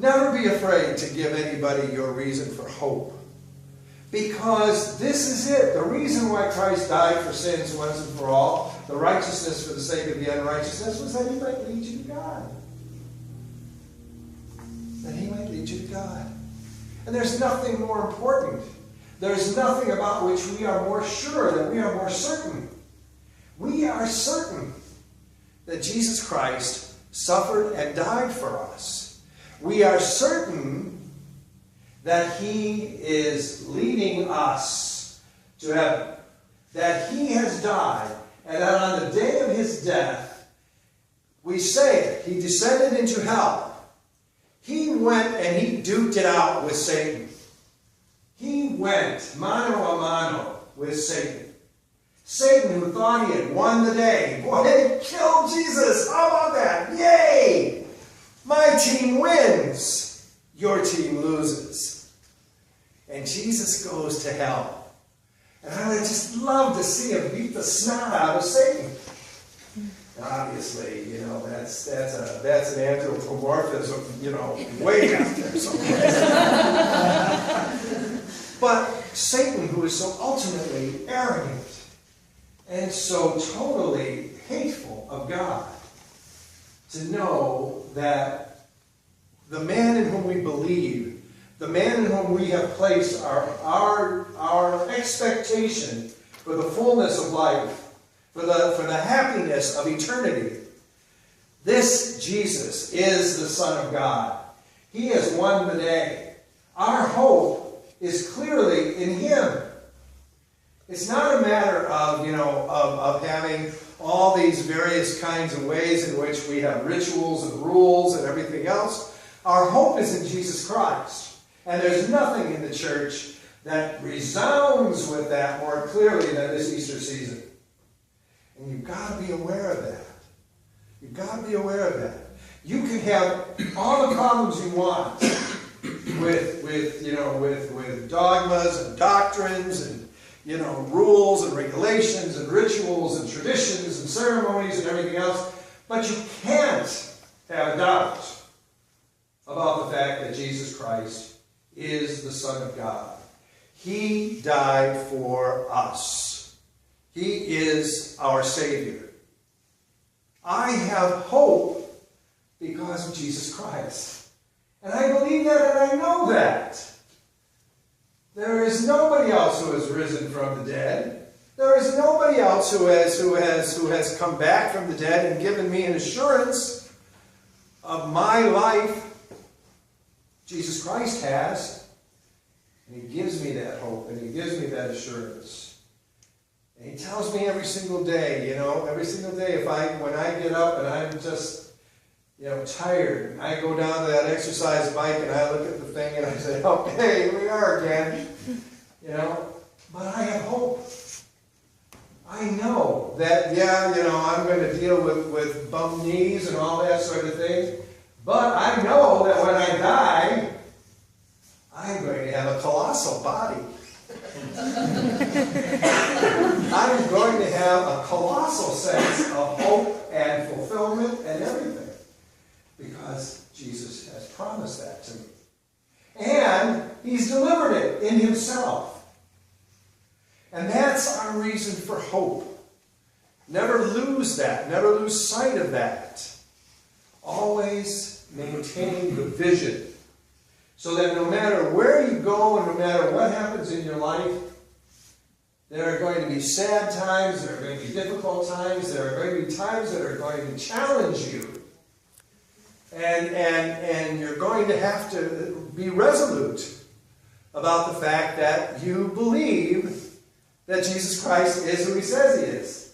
Never be afraid to give anybody your reason for hope. Because this is it. The reason why Christ died for sins once and for all, the righteousness for the sake of the unrighteousness, was that he might lead you to God. That he might lead you to God. And there's nothing more important. There's nothing about which we are more sure, that we are more certain. We are certain that Jesus Christ suffered and died for us. We are certain that he is leading us to heaven. That he has died, and that on the day of his death, we say it, he descended into hell. He went and he duked it out with Satan. He went mano a mano with Satan. Satan, who thought he had won the day. Boy, they killed Jesus. How about that? Yay! My team wins. Your team loses. And Jesus goes to hell. And I would just love to see him beat the snot out of Satan. Obviously, you know, that's an anthropomorphism, you know, way out there someplace. But Satan, who is so ultimately arrogant and so totally hateful of God, to know that the man in whom we believe, the man in whom we have placed our expectation for the fullness of life, for the happiness of eternity, this Jesus is the Son of God. He has won the day. Our hope is clearly in him. It's not a matter of, you know, of having all these various kinds of ways in which we have rituals and rules and everything else. Our hope is in Jesus Christ. And there's nothing in the church that resounds with that more clearly than this Easter season. And you've got to be aware of that. You've got to be aware of that. You can have all the problems you want with dogmas and doctrines and, you know, rules and regulations and rituals and traditions and ceremonies and everything else, but you can't have a doubt about the fact that Jesus Christ is the Son of God. He died for us. He is our Savior. I have hope because of Jesus Christ. And I believe that and I know that. There is nobody else who has risen from the dead. There is nobody else who has come back from the dead and given me an assurance of my life. Jesus Christ has. And he gives me that hope and he gives me that assurance. And he tells me every single day, you know, every single day when I get up and I'm just, you know, tired, and I go down to that exercise bike and I look at the thing and I say, okay, here we are again. You know, but I have hope. I know that, yeah, you know, I'm going to deal with bum knees and all that sort of thing. But I know that when I die, I'm going to have a colossal body. I'm going to have a colossal sense of hope and fulfillment and everything. Because Jesus has promised that to me. And he's delivered it in himself. And that's our reason for hope. Never lose that. Never lose sight of that. Always maintain the vision. So that no matter where you go and no matter what happens in your life, there are going to be sad times, there are going to be difficult times, there are going to be times that are going to challenge you. And you're going to have to be resolute about the fact that you believe that Jesus Christ is who he says he is.